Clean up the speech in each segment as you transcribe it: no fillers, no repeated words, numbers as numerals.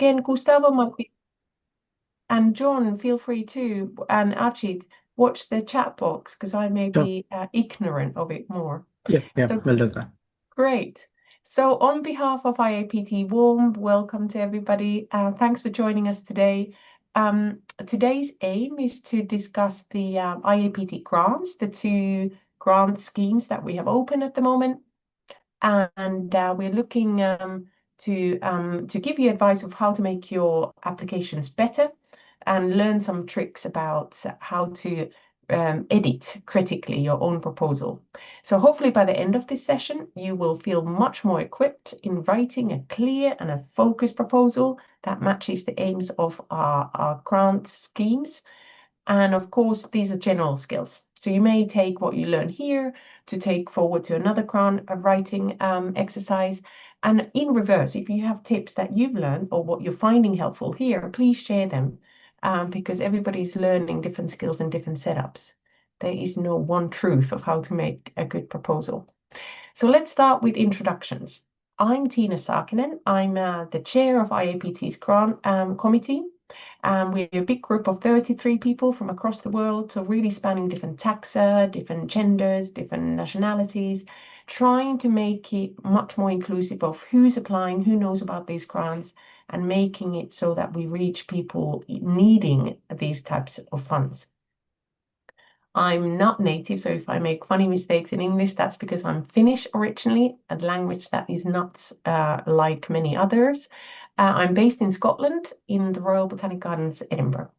again, Gustavo might be, and John, feel free to, and Ajit, watch the chat box because I may Sure. be ignorant of it more. Yeah, So we'll do that. great. So on behalf of IAPT, warm welcome to everybody. Thanks for joining us today. Today's aim is to discuss the IAPT grants, the two grant schemes that we have open at the moment. And we're looking to give you advice of how to make your applications better and learn some tricks about how to edit critically your own proposal. So hopefully by the end of this session, you will feel much more equipped in writing a clear and a focused proposal that matches the aims of our grant schemes. And of course, these are general skills. So you may take what you learn here to take forward to another grant writing exercise. And in reverse, if you have tips that you've learned or what you're finding helpful here, please share them because everybody's learning different skills and different setups. There is no one truth of how to make a good proposal. So let's start with introductions. I'm Tina Saarinen. I'm the chair of IAPT's grant committee. We're a big group of 33 people from across the world, so really spanning different taxa, different genders, different nationalities, trying to make it much more inclusive of who's applying, who knows about these grants, and making it so that we reach people needing these types of funds. I'm not native, so if I make funny mistakes in English, that's because I'm Finnish originally, a language that is not like many others. I'm based in Scotland in the Royal Botanic Gardens, Edinburgh.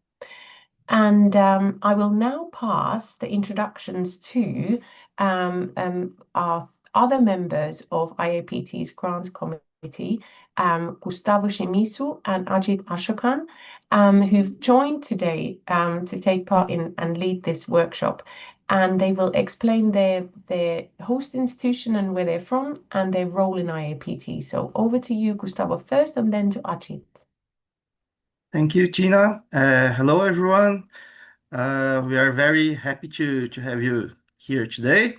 And I will now pass the introductions to our other members of IAPT's Grants Committee, Gustavo Shimizu and Ajit Ashokan, who've joined today to take part in and lead this workshop. And they will explain their host institution and where they're from and their role in IAPT. So over to you, Gustavo, first, and then to Ajit. Thank you, Tina. Hello, everyone. We are very happy to have you here today.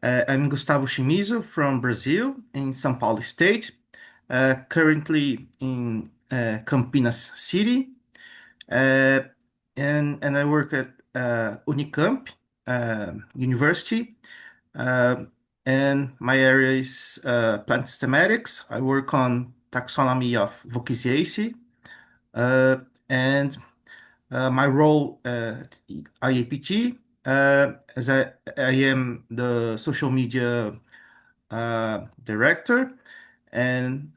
I'm Gustavo Shimizu from Brazil in São Paulo State, currently in Campinas City, and I work at Unicamp University, and my area is plant systematics. I work on taxonomy of Vaucasiaceae, and my role at IAPT, as I am the social media director, and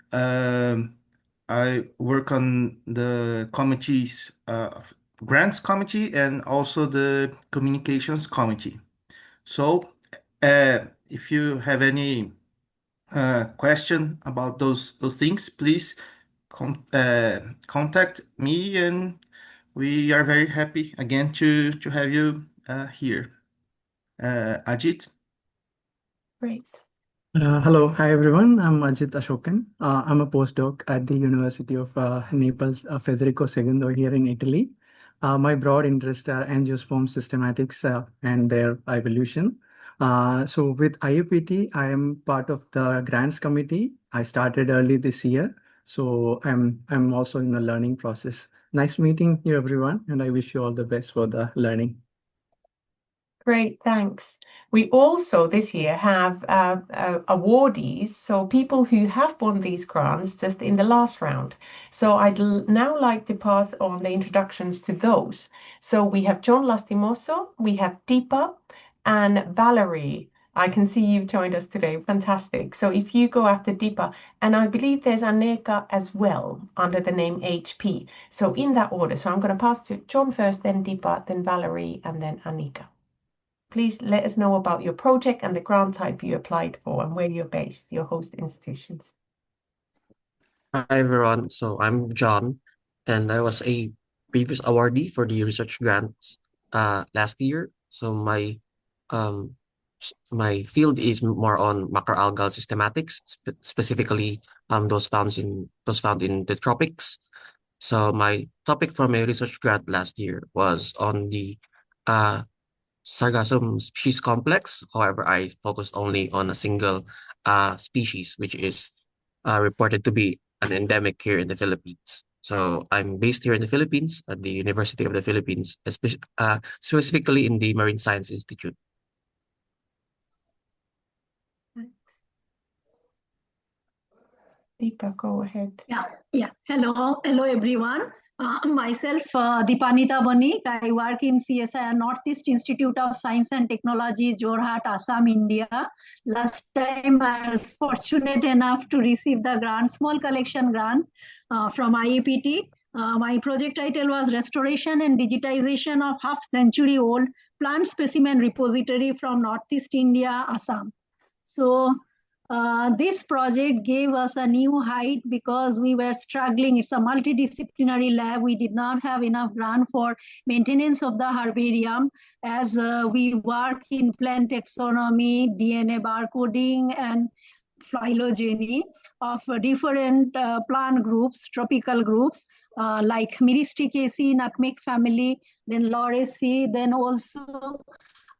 I work on the committees of grants committee and also the communications committee. So if you have any question about those things, please contact me, and we are very happy again to have you here. Ajit. Great. Hello, hi everyone. I'm Ajit Ashokan. I'm a postdoc at the University of Naples, Federico II here in Italy. My broad interests are angiosperm systematics and their evolution. So with IAPT, I am part of the grants committee. I started early this year, so I'm also in the learning process. Nice meeting you, everyone, and I wish you all the best for the learning. Great, thanks. We also this year have awardees, so people who have won these grants just in the last round. So I'd now like to pass on the introductions to those. So we have John Lastimoso, we have Deepa, and Valerie. I can see you've joined us today. Fantastic. So if you go after Deepa, and I believe there's Aneka as well under the name HP. So in that order. So I'm going to pass to John first, then Deepa, then Valerie, and then Anika. Please let us know about your project and the grant type you applied for and where you're based, your host institutions. Hi everyone, so I'm John, and I was a previous awardee for the research grants last year. So um my field is more on macroalgal systematics, specifically those found in the tropics. So my topic for my research grant last year was on the uh Sargassum species complex. However, I focused only on a single species, which is reported to be an endemic here in the Philippines. So I'm based here in the Philippines at the University of the Philippines, specifically in the Marine Science Institute. Thanks. Deepa, go ahead. Yeah. Hello, everyone. Myself, Deepanita Banik. I work in CSIR Northeast Institute of Science and Technology, Jorhat, Assam, India. Last time I was fortunate enough to receive the grant, small collection grant from IAPT. My project title was Restoration and Digitization of Half-Century Old Plant Specimen Repository from Northeast India, Assam. So this project gave us a new height because we were struggling. It's a multidisciplinary lab. We did not have enough grant for maintenance of the herbarium as we work in plant taxonomy, DNA barcoding, and phylogeny of different plant groups, tropical groups like Myristicaceae, nutmeg family, then Lauraceae, then also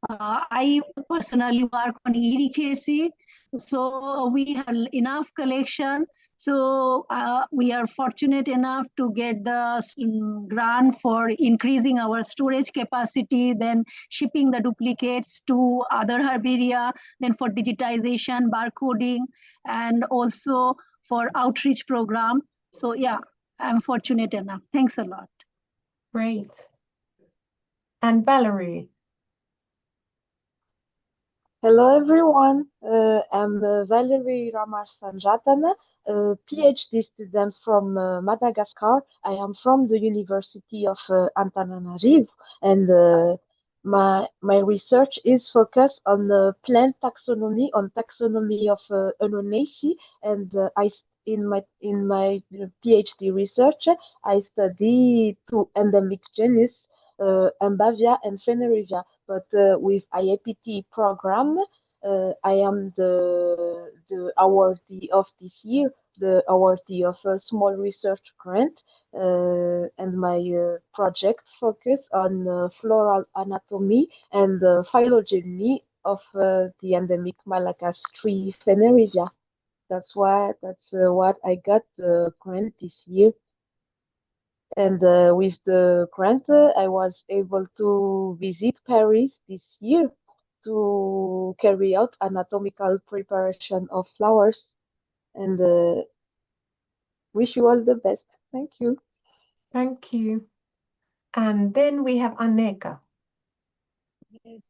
I personally work on Ericaceae. So we have enough collection. So we are fortunate enough to get the grant for increasing our storage capacity, then shipping the duplicates to other herbaria, then for digitization, barcoding, and also for outreach program. So yeah, I'm fortunate enough. Thanks a lot. Great. And Valerie. Hello everyone, I'm Valerie Ramassanjatan, a PhD student from Madagascar. I am from the University of Antananarivo, and my research is focused on plant taxonomy, on taxonomy of Enonaceae, and in my PhD research I study two endemic genus, Ambavia and Phanerivia. But with IAPT program, I am the awardee of this year, the awardee of a small research grant, and my project focus on floral anatomy and phylogeny of the endemic Malagasy tree Phanerivia. That's what I got the grant this year. And with the grant, I was able to visit Paris this year to carry out anatomical preparation of flowers. And wish you all the best. Thank you. Thank you. And then we have Aneka. Yes.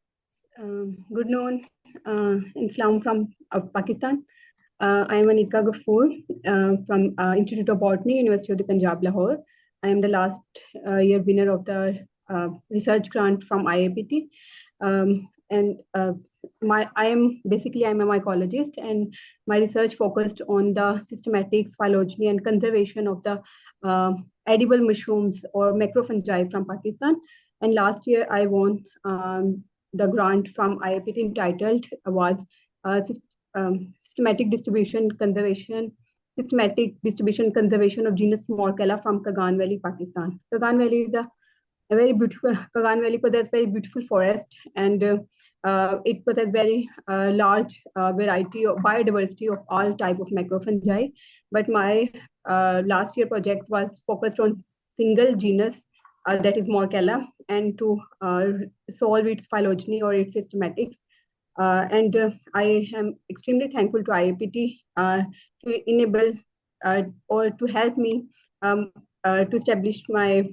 Good noon. Islam from Pakistan. I am Anika Gafoor from Institute of Botany, University of the Punjab, Lahore. I am the last year winner of the research grant from IAPT. And I'm a mycologist, and my research focused on the systematics, phylogeny, and conservation of the edible mushrooms or macrofungi from Pakistan. And last year I won the grant from IAPT entitled was systematic distribution conservation of genus Morcella from Kagan Valley, Pakistan. Kagan Valley is a very beautiful. Kagan Valley possesses very beautiful forest, and it possesses very large variety of biodiversity of all type of macrofungi. But my last year project was focused on single genus that is Morcella, and to solve its phylogeny or its systematics. And I am extremely thankful to IAPT to enable or to help me to establish my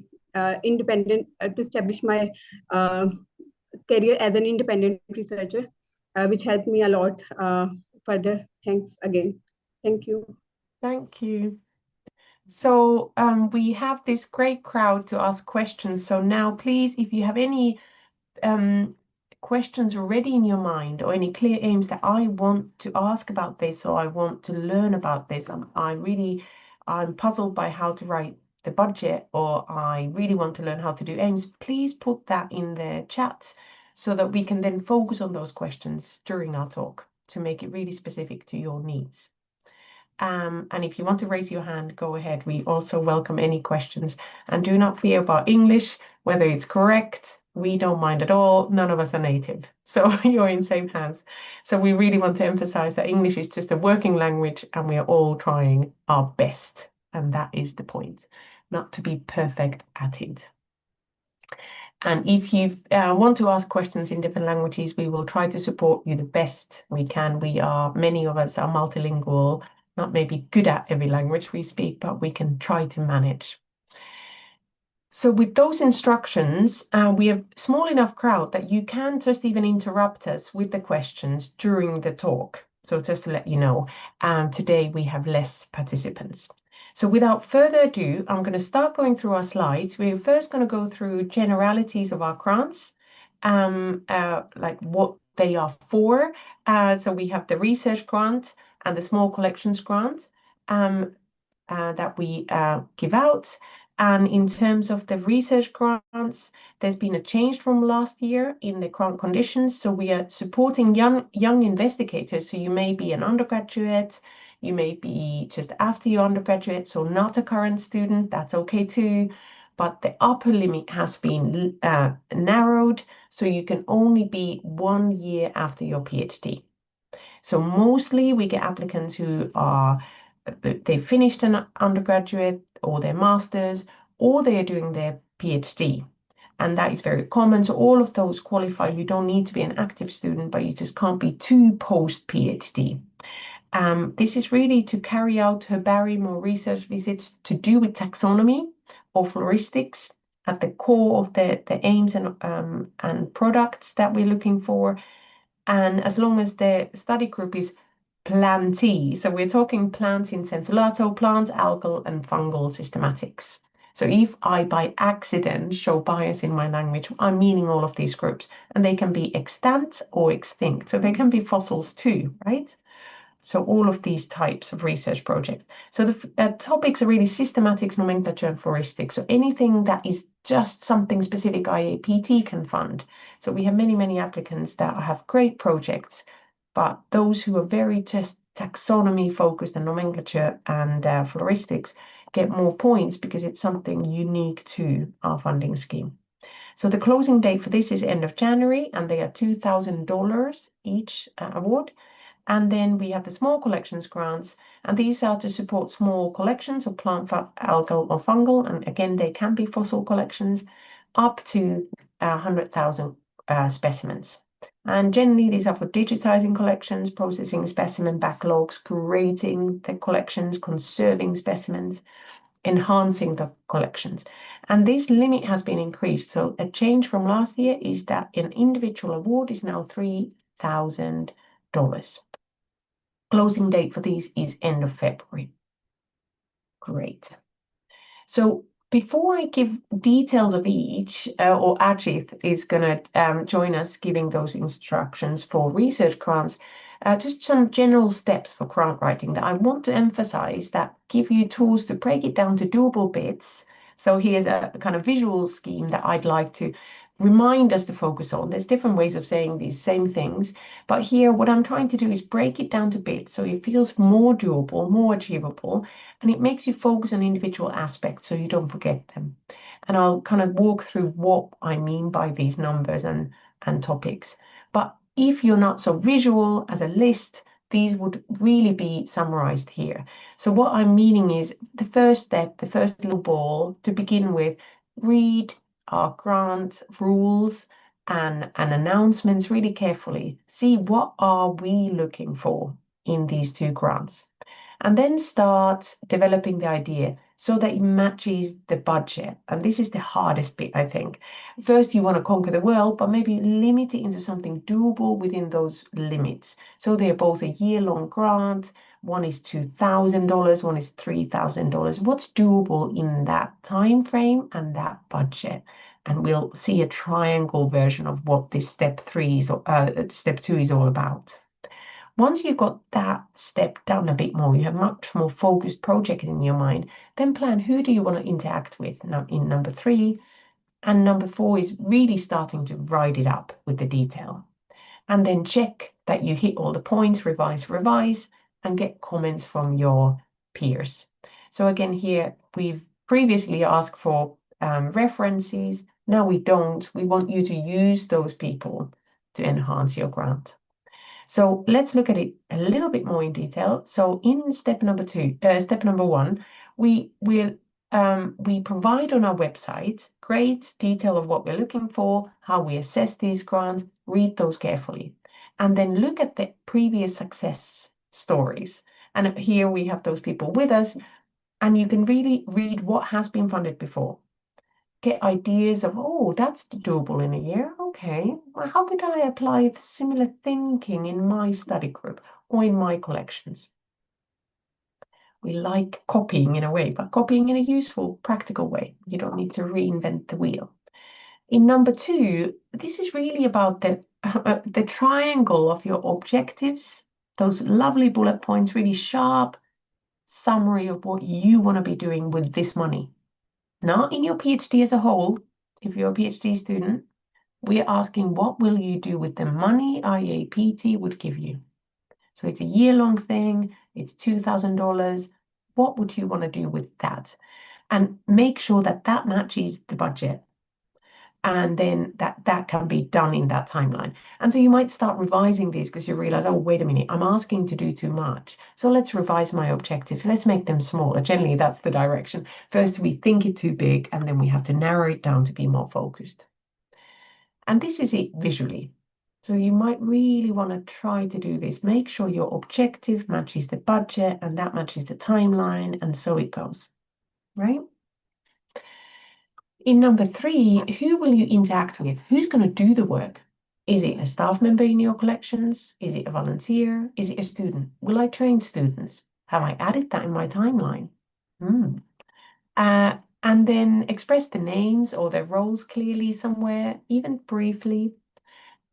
career as an independent researcher, which helped me a lot further. Thanks again. Thank you. Thank you. So we have this great crowd to ask questions. So now, please, if you have any questions already in your mind or any clear aims that I want to ask about this or I want to learn about this, I'm puzzled by how to write the budget, or I really want to learn how to do aims, please put that in the chat so that we can then focus on those questions during our talk to make it really specific to your needs. And if you want to raise your hand, go ahead. We also welcome any questions. And do not fear about English, whether it's correct. We don't mind at all. None of us are native. So you're in safe hands. So we really want to emphasize that English is just a working language and we are all trying our best. And that is the point. not to be perfect at it. And if you want to ask questions in different languages, we will try to support you the best we can. Many of us are multilingual, not maybe good at every language we speak, but we can try to manage. So with those instructions, we have a small enough crowd that you can just even interrupt us with the questions during the talk. So just to let you know, today we have less participants. So without further ado, I'm going to start going through our slides. We're first going to go through generalities of our grants, like what they are for. So we have the research grant and the small collections grant that we give out. And in terms of the research grants, there's been a change from last year in the grant conditions. So we are supporting young investigators. So you may be an undergraduate, you may be just after your undergraduate, so not a current student, that's okay too. But the upper limit has been narrowed, so you can only be 1 year after your PhD. So mostly we get applicants who they finished an undergraduate or their master's, or they are doing their PhD. And that is very common. So all of those qualify. You don't need to be an active student, but you just can't be too post-PhD. This is really to carry out herbarium or research visits to do with taxonomy or floristics at the core of the aims and products that we're looking for. And as long as the study group is plantee, so we're talking plants in sensu lato, plants, algal, and fungal systematics. So if I by accident show bias in my language, I'm meaning all of these groups, and they can be extant or extinct. So they can be fossils too, right? So all of these types of research projects. So the topics are really systematics, nomenclature, and floristics. So anything that is just something specific IAPT can fund. So we have many, many applicants that have great projects, but those who are very just taxonomy focused and nomenclature and floristics get more points because it's something unique to our funding scheme. So the closing date for this is end of January, and they are $2,000 each award. And then we have the small collections grants, and these are to support small collections of plant, algal, or fungal. And again, they can be fossil collections up to 100,000 specimens. And generally, these are for digitizing collections, processing specimen backlogs, curating the collections, conserving specimens, enhancing the collections. And this limit has been increased. So a change from last year is that an individual award is now $3,000. Closing date for these is end of February. Great. So before I give details of each, or Ajit is going to join us giving those instructions for research grants, just some general steps for grant writing that I want to emphasize that give you tools to break it down to doable bits. So here's a kind of visual scheme that I'd like to remind us to focus on. There's different ways of saying these same things, but here what I'm trying to do is break it down to bits so it feels more doable, more achievable, and it makes you focus on individual aspects so you don't forget them. And I'll kind of walk through what I mean by these numbers and topics. But if you're not so visual as a list, these would really be summarized here. So what I'm meaning is the first step, the first little ball to begin with, read our grant rules and announcements really carefully. See what are we looking for in these two grants. And then start developing the idea so that it matches the budget. And this is the hardest bit, I think. First, you want to conquer the world, but maybe limit it into something doable within those limits. So they're both a year-long grant. One is $2,000, one is $3,000. What's doable in that time frame and that budget? And we'll see a triangle version of what this step 2 is all about. Once you've got that step done a bit more, you have much more focused project in your mind, then plan who do you want to interact with now in number 3. And number 4 is really starting to write it up with the detail. And then check that you hit all the points, revise, and get comments from your peers. So again, here we've previously asked for references. Now we don't. We want you to use those people to enhance your grant. So let's look at it a little bit more in detail. So in step number 1, we will we provide on our website great detail of what we're looking for, how we assess these grants, read those carefully, and then look at the previous success stories. And here we have those people with us, and you can really read what has been funded before. Get ideas of, oh, that's doable in a year. Okay, well, how could I apply similar thinking in my study group or in my collections? We like copying in a way, but copying in a useful, practical way. You don't need to reinvent the wheel. In number 2, this is really about the triangle of your objectives, those lovely bullet points, really sharp summary of what you want to be doing with this money. Not in your PhD as a whole. If you're a PhD student, we're asking, what will you do with the money IAPT would give you? So it's a year-long thing, it's $2,000. What would you want to do with that? And make sure that that matches the budget. And then that can be done in that timeline. And so you might start revising these because you realize, oh, wait a minute, I'm asking to do too much. So let's revise my objectives. Let's make them smaller. Generally, that's the direction. First, we think it too big, and then we have to narrow it down to be more focused. And this is it visually. So you might really want to try to do this. Make sure your objective matches the budget, and that matches the timeline, and so it goes, right? In number 3, who will you interact with? Who's going to do the work? Is it a staff member in your collections? Is it a volunteer? Is it a student? Will I train students? Have I added that in my timeline? And then express the names or their roles clearly somewhere, even briefly.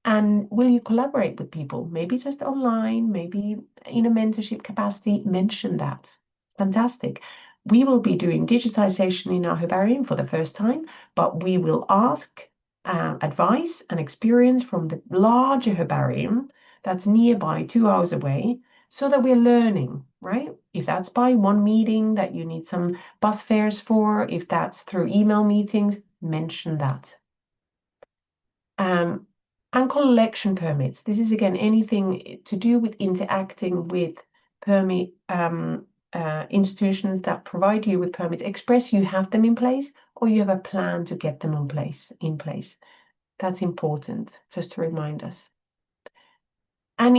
And will you collaborate with people? Maybe just online, maybe in a mentorship capacity. Mention that. Fantastic. We will be doing digitization in our herbarium for the first time, but we will ask advice and experience from the larger herbarium that's nearby, 2 hours away, so that we're learning, right? If that's by one meeting that you need some bus fares for, if that's through email meetings, mention that. And collection permits. This is, again, anything to do with interacting with permit institutions that provide you with permits. Express you have them in place, or you have a plan to get them in place. That's important, just to remind us. And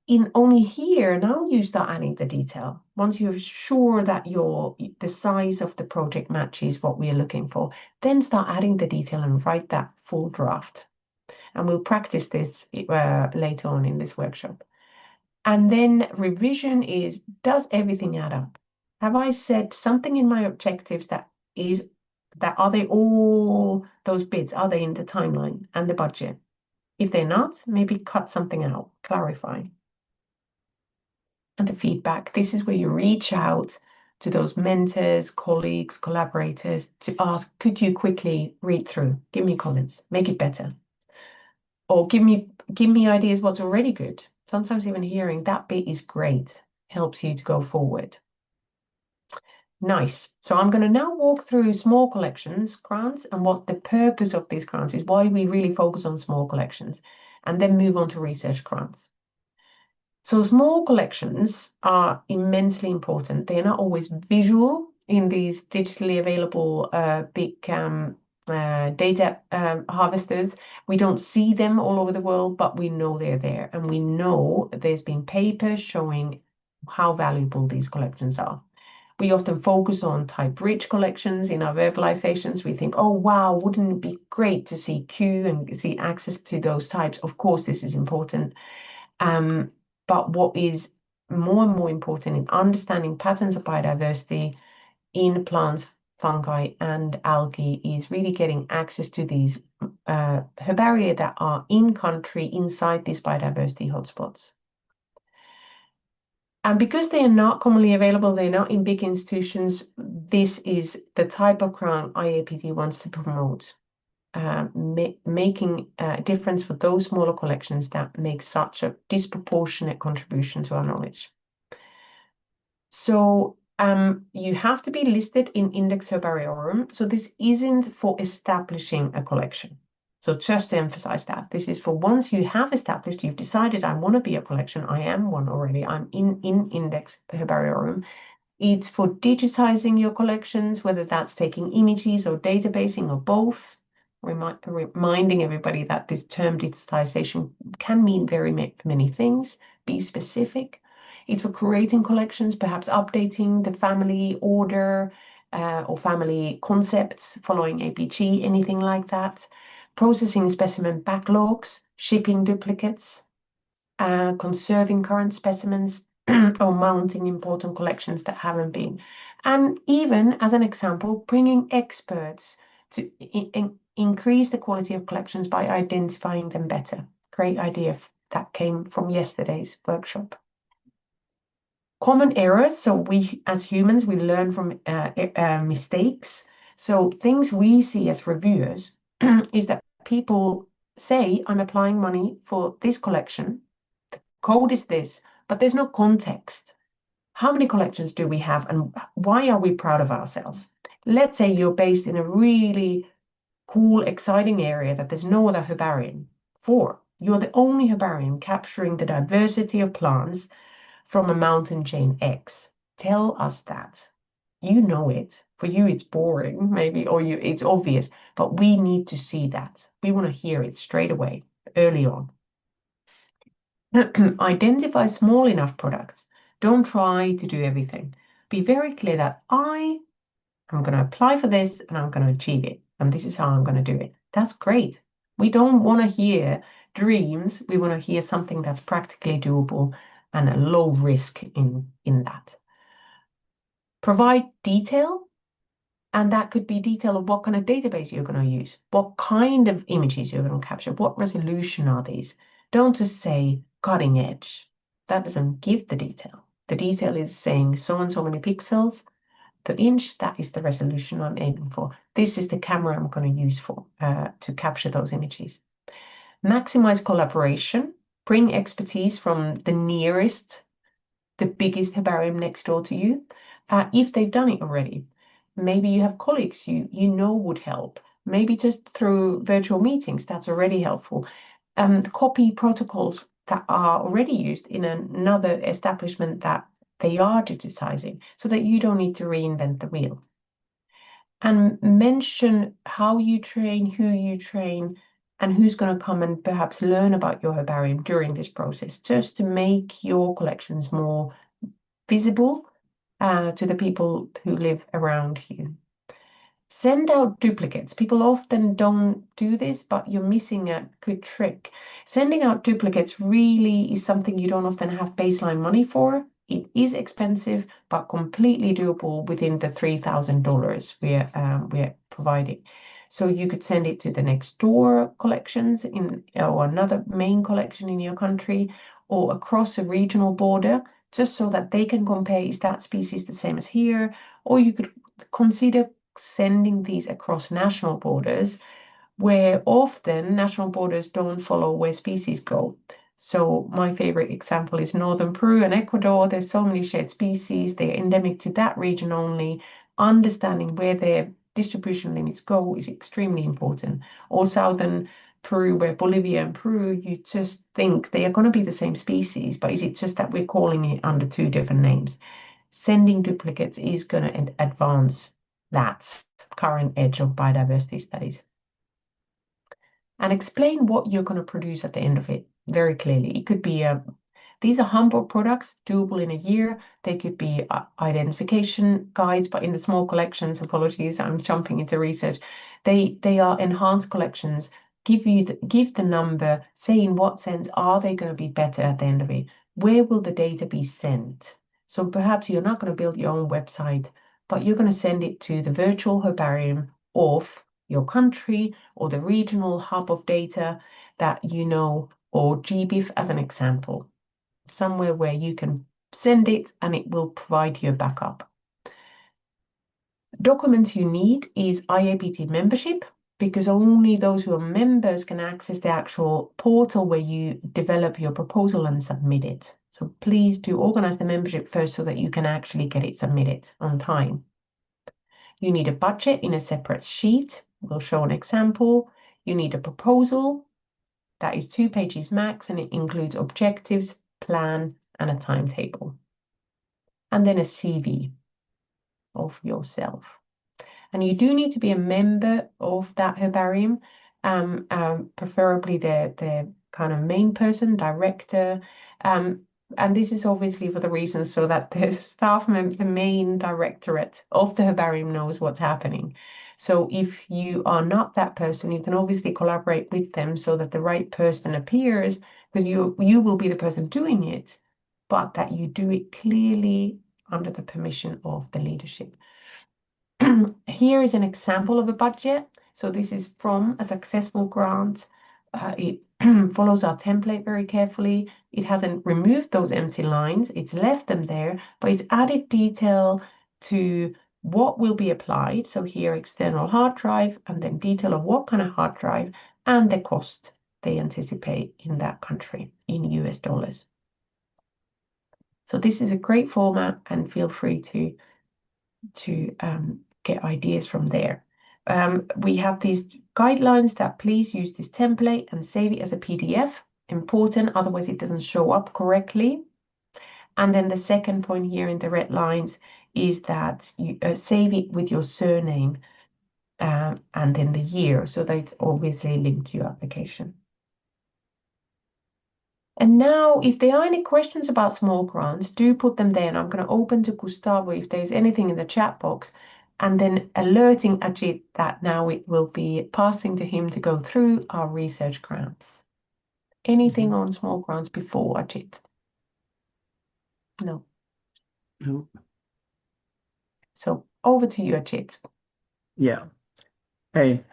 in only here, now you start adding the detail. Once you're sure that the size of the project matches what we're looking for, then start adding the detail and write that full draft. And we'll practice this later on in this workshop. And then revision is, does everything add up? Have I said something in my objectives are they all those bits? Are they in the timeline and the budget? If they're not, maybe cut something out, clarify. And the feedback, this is where you reach out to those mentors, colleagues, collaborators to ask, could you quickly read through, give me comments, make it better? Or give me ideas what's already good. Sometimes even hearing that bit is great, helps you to go forward. Nice. So I'm going to now walk through small collections grants and what the purpose of these grants is, why we really focus on small collections, and then move on to research grants. So small collections are immensely important. They are not always visual in these digitally available big data harvesters. We don't see them all over the world, but we know they're there. And we know there's been papers showing how valuable these collections are. We often focus on type-rich collections in our verbalizations. We think, oh, wow, wouldn't it be great to see Q and see access to those types? Of course, this is important. But what is more and more important in understanding patterns of biodiversity in plants, fungi, and algae is really getting access to these herbaria that are in country inside these biodiversity hotspots. And because they are not commonly available, they're not in big institutions, this is the type of grant IAPT wants to promote, making a difference for those smaller collections that make such a disproportionate contribution to our knowledge. So you have to be listed in Index Herbariorum. So this isn't for establishing a collection. So just to emphasize that, this is for once you have established, you've decided I want to be a collection, I am one already, I'm in Index Herbariorum, It's for digitizing your collections, whether that's taking images or databasing or both. Reminding everybody that this term digitization can mean very many things. Be specific. It's for creating collections, perhaps updating the family order or family concepts following APG, anything like that. Processing specimen backlogs, shipping duplicates, conserving current specimens, or mounting important collections that haven't been. And even, as an example, bringing experts to increase the quality of collections by identifying them better. Great idea that came from yesterday's workshop. Common errors. So we, as humans, we learn from mistakes. So things we see as reviewers is that people say, I'm applying money for this collection. The code is this, but there's no context. How many collections do we have and why are we proud of ourselves? Let's say you're based in a really cool, exciting area that there's no other herbarium for. You're the only herbarium capturing the diversity of plants from a mountain chain X. Tell us that. You know it. For you, it's boring, maybe, or it's obvious, but we need to see that. We want to hear it straight away, early on. Identify small enough products. Don't try to do everything. Be very clear that I'm going to apply for this and I'm going to achieve it. And this is how I'm going to do it. That's great. We don't want to hear dreams. We want to hear something that's practically doable and a low risk in that. Provide detail. And that could be detail of what kind of database you're going to use, what kind of images you're going to capture, what resolution are these. Don't just say cutting edge. That doesn't give the detail. The detail is saying so and so many pixels per inch. That is the resolution I'm aiming for. This is the camera I'm going to use for to capture those images. Maximize collaboration. Bring expertise from the nearest, the biggest herbarium next door to you, if they've done it already. Maybe you have colleagues you know would help. Maybe just through virtual meetings, that's already helpful. Copy protocols that are already used in another establishment that they are digitizing so that you don't need to reinvent the wheel. And mention how you train, who you train, and who's going to come and perhaps learn about your herbarium during this process, just to make your collections more visible to the people who live around you. Send out duplicates. People often don't do this, but you're missing a good trick. Sending out duplicates really is something you don't often have baseline money for. It is expensive, but completely doable within the $3,000 we're providing. So you could send it to the next door collections or another main collection in your country or across a regional border, just so that they can compare, is that species the same as here? Or you could consider sending these across national borders, where often national borders don't follow where species go. So my favorite example is northern Peru and Ecuador. There's so many shared species. They're endemic to that region only. Understanding where their distribution limits go is extremely important. Or southern Peru, where Bolivia and Peru, you just think they are going to be the same species, but is it just that we're calling it under two different names? Sending duplicates is going to advance that current edge of biodiversity studies. And explain what you're going to produce at the end of it very clearly. It could be these are humble products, doable in a year. They could be identification guides, but in the small collections, apologies, I'm jumping into research. They are enhanced collections. Give the number, say in what sense are they going to be better at the end of it? Where will the data be sent? So perhaps you're not going to build your own website, but you're going to send it to the virtual herbarium of your country or the regional hub of data that you know, or GBIF as an example, somewhere where you can send it and it will provide you a backup. Documents you need is IAPT membership, because only those who are members can access the actual portal where you develop your proposal and submit it. So please do organize the membership first so that you can actually get it submitted on time. You need a budget in a separate sheet. We'll show an example. You need a proposal that is 2 pages max, and it includes objectives, plan, and a timetable. And then a CV. of yourself. And you do need to be a member of that herbarium, preferably the kind of main person, director. And this is obviously for the reason so that the staff member, the main directorate of the herbarium knows what's happening. So if you are not that person, you can obviously collaborate with them so that the right person appears, because you will be the person doing it, but that you do it clearly under the permission of the leadership. Here is an example of a budget. So this is from a successful grant. It follows our template very carefully. It hasn't removed those empty lines. It's left them there, but it's added detail to what will be applied. So here, external hard drive, and then detail of what kind of hard drive and the cost they anticipate in that country in US dollars. So this is a great format, and feel free to get ideas from there. We have these guidelines that please use this template and save it as a PDF. Important, otherwise it doesn't show up correctly. And then the second point here in the red lines is that you save it with your surname and then the year, so that it's obviously linked to your application. And now, if there are any questions about small grants, do put them there. And I'm going to open to Gustavo if there's anything in the chat box, and then alerting Ajit that now it will be passing to him to go through our research grants. Anything on small grants before, Ajit? No. No. So over to you, Ajit. Yeah. Hey,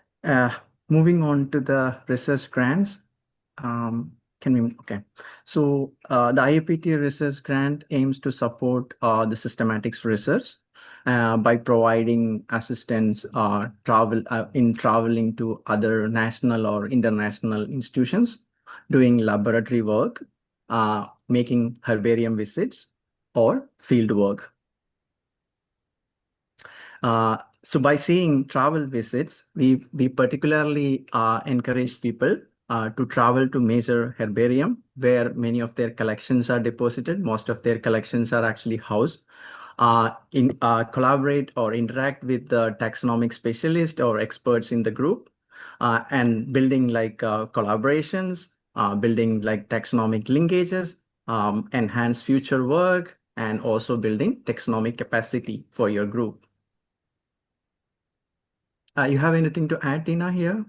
moving on to the research grants. Okay. So the IAPT research grant aims to support the systematics research by providing assistance in traveling to other national or international institutions, doing laboratory work, making herbarium visits, or field work. So by seeing travel visits, we particularly encourage people to travel to major herbarium where many of their collections are deposited. Most of their collections are actually housed. Collaborate or interact with the taxonomic specialist or experts in the group, and building like collaborations, building like taxonomic linkages, enhance future work, and also building taxonomic capacity for your group. You have anything to add, Tina, here?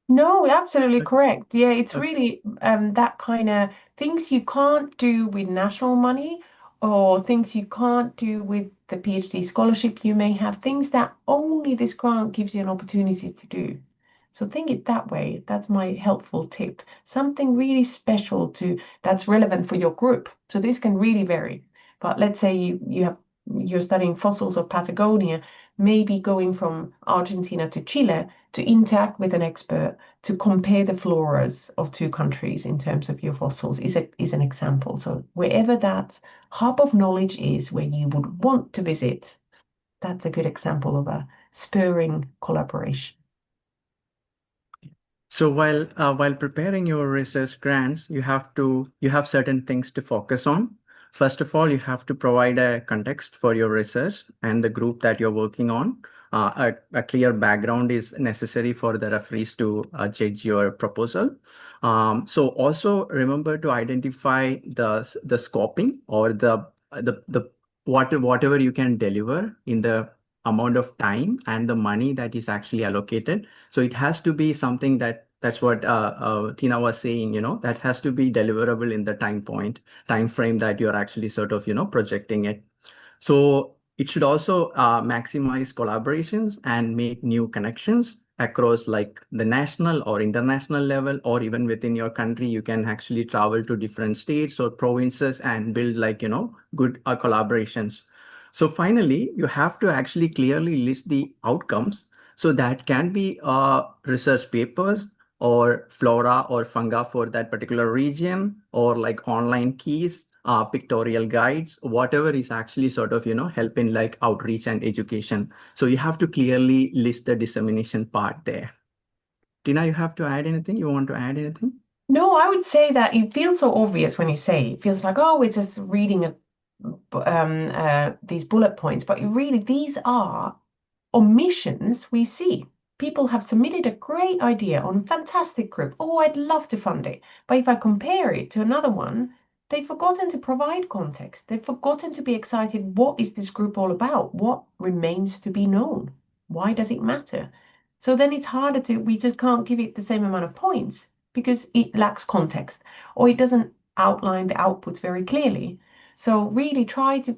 No, absolutely correct. Yeah, it's Okay. really that kind of things you can't do with national money, or things you can't do with the PhD scholarship you may have, things that only this grant gives you an opportunity to do. So think it that way. That's my helpful tip. Something really special that's relevant for your group. So this can really vary. But let's say you're studying fossils of Patagonia, maybe going from Argentina to Chile to interact with an expert to compare the floras of two countries in terms of your fossils is an example. So wherever that hub of knowledge is where you would want to visit, that's a good example of a spurring collaboration. So while preparing your research grants, you have certain things to focus on. First of all, you have to provide a context for your research and the group that you're working on. A clear background is necessary for the referees to judge your proposal. So also remember to identify the scoping or the whatever you can deliver in the amount of time and the money that is actually allocated. So it has to be something that's what Tina was saying, that has to be deliverable in the time frame that you're actually sort of, projecting it. So it should also maximize collaborations and make new connections across like the national or international level, or even within your country. You can actually travel to different states or provinces and build like, good collaborations. So finally, you have to actually clearly list the outcomes. So that can be research papers or flora or fungi for that particular region, or like online keys, pictorial guides, whatever is actually sort of, helping like outreach and education. So you have to clearly list the dissemination part there. Tina, you have to add anything? You want to add anything? No, I would say that it feels so obvious when you say it. It feels like, oh, we're just reading these bullet points, but really these are omissions we see. People have submitted a great idea on fantastic group. Oh, I'd love to fund it. But if I compare it to another one, they've forgotten to provide context. They've forgotten to be excited. What is this group all about? What remains to be known? Why does it matter? So then it's harder to, we just can't give it the same amount of points because it lacks context or it doesn't outline the outputs very clearly. So really try to,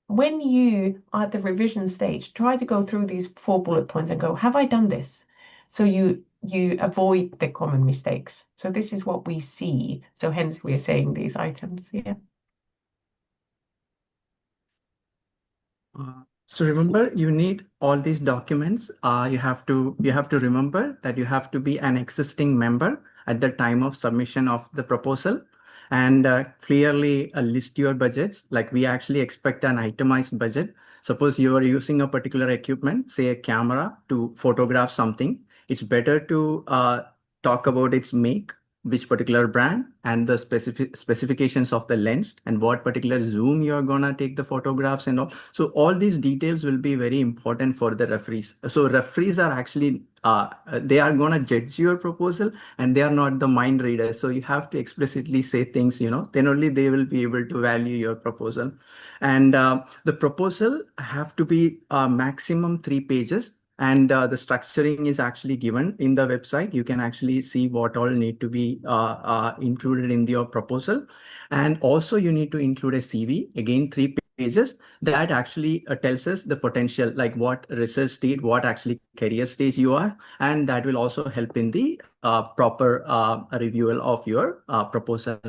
when you are at the revision stage, try to go through these 4 bullet points and go, have I done this? So you avoid the common mistakes. So this is what we see. So hence we are saying these items. Yeah. So remember, you need all these documents. You have to remember that you have to be an existing member at the time of submission of the proposal, and clearly list your budgets. Like we actually expect an itemized budget. Suppose you are using a particular equipment, say a camera, to photograph something. It's better to talk about its make, which particular brand, and the specifications of the lens, and what particular zoom you're gonna take the photographs and all. So all these details will be very important for the referees. So referees are actually they are gonna judge your proposal, and they are not the mind readers. So you have to explicitly say things, then only they will be able to value your proposal. And the proposal have to be maximum 3 pages. And the structuring is actually given in the website. You can actually see what all need to be included in your proposal. And also you need to include a CV, again, 3 pages that actually tells us the potential, like what research stage, what actually career stage you are. And that will also help in the proper review of your proposal.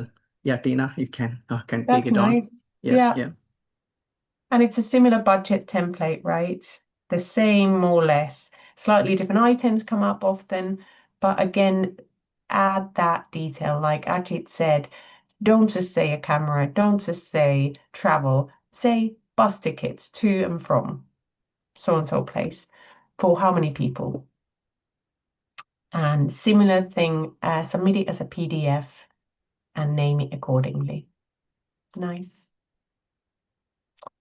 Yeah, Tina, you can take That's it on. nice. Yeah. And it's a similar budget template, right? The same, more or less. Slightly different items come up often, but again, add that detail. Like Ajit said, don't just say a camera, don't just say travel, say bus tickets to and from so and so place for how many people. And similar thing, submit it as a PDF and name it accordingly. Nice.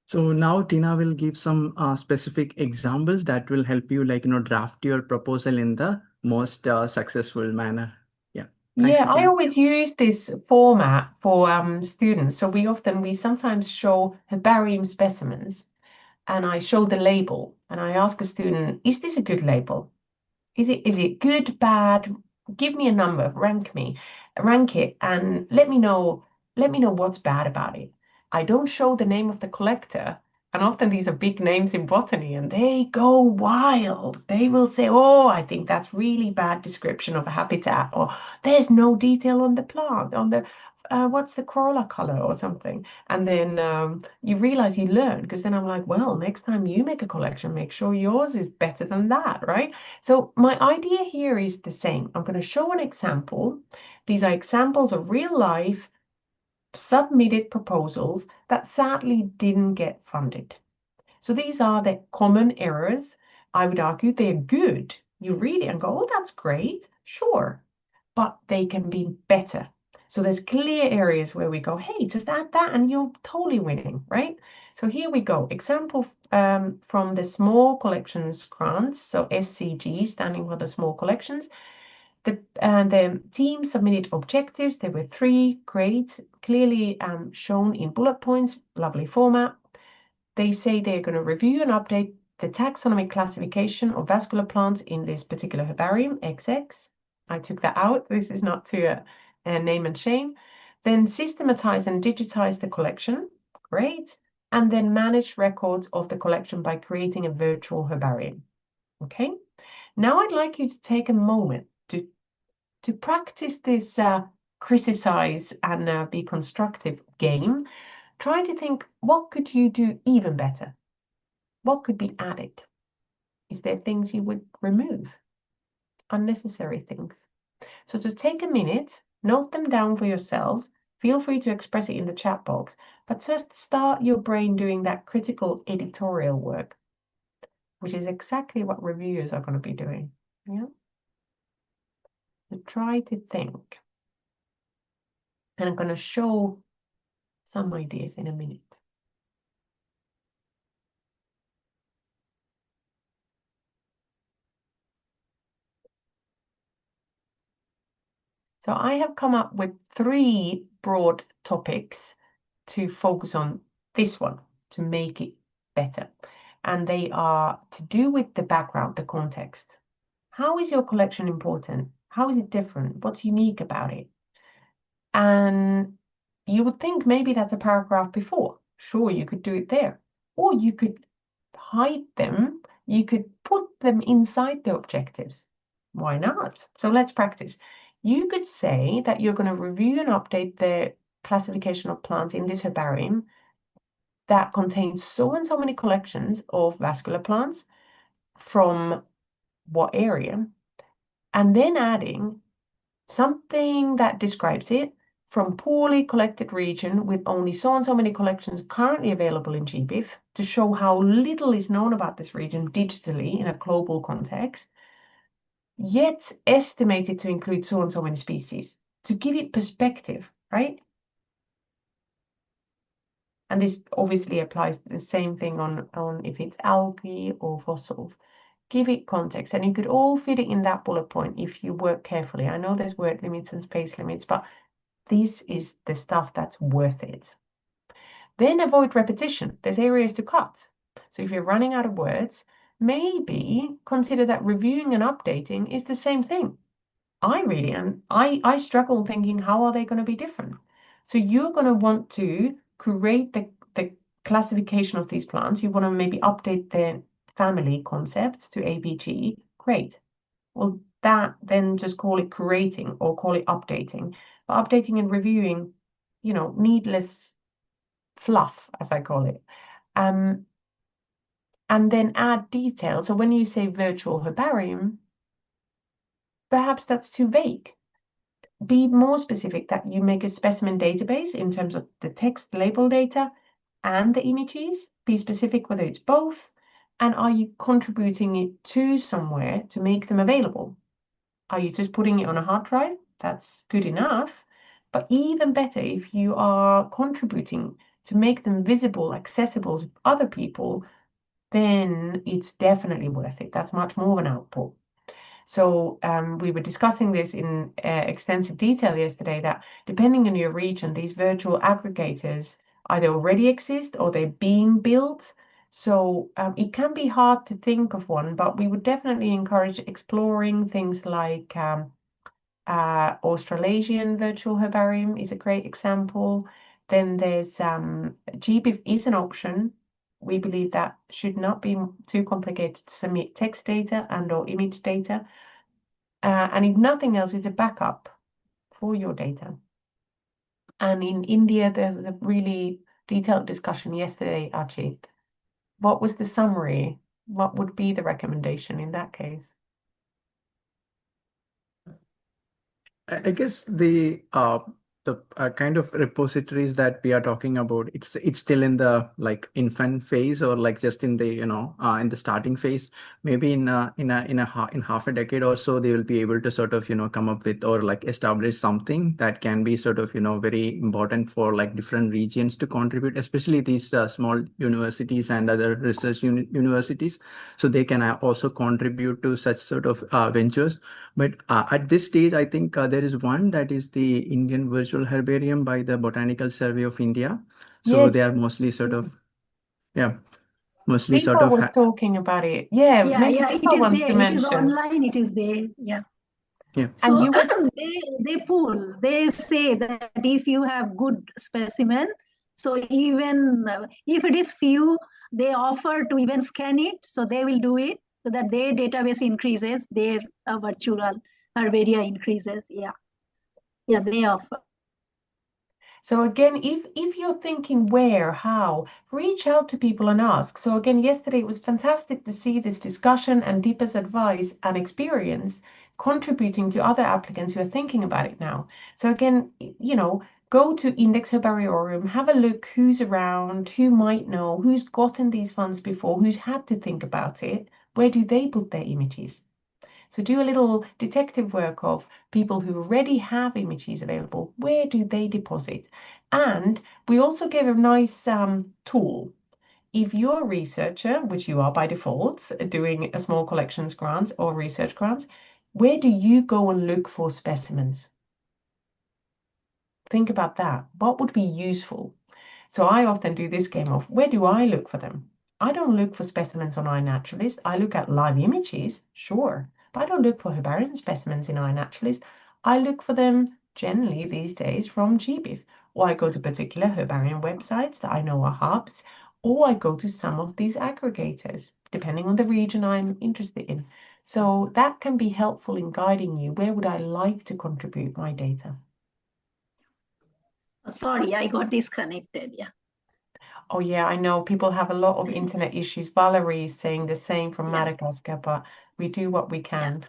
So now Tina will give some specific examples that will help you, draft your proposal in the most successful manner. Yeah. Thanks, Yeah, I Tina. always use this format for students. So we sometimes show herbarium specimens, and I show the label, and I ask a student, is this a good label? Is it good, bad? Give me a number, rank it, and let me know what's bad about it. I don't show the name of the collector, and often these are big names in botany, and they go wild. They will say, "Oh, I think that's really bad description of a habitat," or "There's no detail on the plant, on the what's the corolla color or something." And then you realize you learn, because then I'm like, well, next time you make a collection, make sure yours is better than that, right? So my idea here is the same. I'm going to show an example. These are examples of real life submitted proposals that sadly didn't get funded. So these are the common errors. I would argue they're good. You read it and go, oh, that's great. Sure. But they can be better. So there's clear areas where we go, hey, just add that and you're totally winning, right? So here we go. Example from the small collections grants. So SCG standing for the small collections. The team submitted objectives. There were 3, great, clearly shown in bullet points, lovely format. They say they're going to review and update the taxonomic classification of vascular plants in this particular herbarium, XX. I took that out. This is not to name and shame. Then systematize and digitize the collection. Great. And then manage records of the collection by creating a virtual herbarium. Okay. Now I'd like you to take a moment to practice this criticize and be constructive game. Try to think, what could you do even better? What could be added? Is there things you would remove? Unnecessary things. So just take a minute, note them down for yourselves. Feel free to express it in the chat box, but just start your brain doing that critical editorial work, which is exactly what reviewers are going to be doing. Yeah. So try to think. And I'm going to show some ideas in a minute. So I have come up with 3 broad topics to focus on this one to make it better. And they are to do with the background, the context. How is your collection important? How is it different? What's unique about it? And you would think maybe that's a paragraph before. Sure, you could do it there. Or you could hide them. You could put them inside the objectives. Why not? So let's practice. You could say that you're going to review and update the classification of plants in this herbarium that contains so and so many collections of vascular plants from what area, and then adding something that describes it from poorly collected region with only so and so many collections currently available in GBIF to show how little is known about this region digitally in a global context, yet estimated to include so and so many species, to give it perspective, right? And this obviously applies the same thing on if it's algae or fossils. Give it context, and you could all fit it in that bullet point if you work carefully. I know there's word limits and space limits, but this is the stuff that's worth it. Then avoid repetition. There's areas to cut. So if you're running out of words, maybe consider that reviewing and updating is the same thing. I really am. I struggle thinking, how are they going to be different? So you're going to want to create the classification of these plants. You want to maybe update the family concepts to ABG. Great. Well, that then just call it creating or call it updating. But updating and reviewing, needless fluff, as I call it. And then add detail. So when you say virtual herbarium, perhaps that's too vague. Be more specific that you make a specimen database in terms of the text label data and the images. Be specific whether it's both, and are you contributing it to somewhere to make them available? Are you just putting it on a hard drive? That's good enough. But even better, if you are contributing to make them visible, accessible to other people, then it's definitely worth it. That's much more of an output. So we were discussing this in extensive detail yesterday, that depending on your region, these virtual aggregators either already exist or they're being built. So it can be hard to think of one, but we would definitely encourage exploring things like Australasian virtual herbarium is a great example. Then there's GBIF is an option. We believe that should not be too complicated to submit text data and or image data. And if nothing else, it's a backup for your data. And in India, there was a really detailed discussion yesterday, Ajit. What was the summary? What would be the recommendation in that case? I guess the kind of repositories that we are talking about, it's still in the infant phase, or just in the in the starting phase. Maybe in half a decade or so, they will be able to sort of come up with or establish something that can be sort of very important for different regions to contribute, especially these small universities and other research universities, so they can also contribute to such sort of ventures. But at this stage, I think there is one that is the Indian Virtual Herbarium by the Botanical Survey of India. So Yeah, they are mostly sort of, mostly Deepa sort of. was talking about it. Yeah, Yeah, maybe yeah, it Deepa is wants there. to It is mention. online. It is there. Yeah. Yeah. And So you was they pull. They say that if you have good specimen, so even if it is few, they offer to even scan it. So they will do it so that their database increases, their virtual herbaria increases. Yeah, yeah, they offer. So again, if you're thinking where, how, reach out to people and ask. So again, yesterday it was fantastic to see this discussion and Deepa's advice and experience contributing to other applicants who are thinking about it now. So again, go to Index Herbariorum, have a look who's around, who might know, who's gotten these funds before, who's had to think about it, where do they put their images? So do a little detective work of people who already have images available. Where do they deposit? And we also gave a nice tool. If you're a researcher, which you are by default, doing a small collections grants or research grants, where do you go and look for specimens? think about that. What would be useful? So I often do this game of where do I look for them? I don't look for specimens on iNaturalist. I look at live images, sure, but I don't look for herbarium specimens in iNaturalist. I look for them generally these days from GBIF, or I go to particular herbarium websites that I know are hubs, or I go to some of these aggregators, depending on the region I'm interested in. So that can be helpful in guiding you. Where would I like to contribute my data? Sorry, I got disconnected. Yeah. Oh, yeah, I know people have a lot of internet issues. Valerie is saying the same from Yeah. Madagascar, but we do what we can.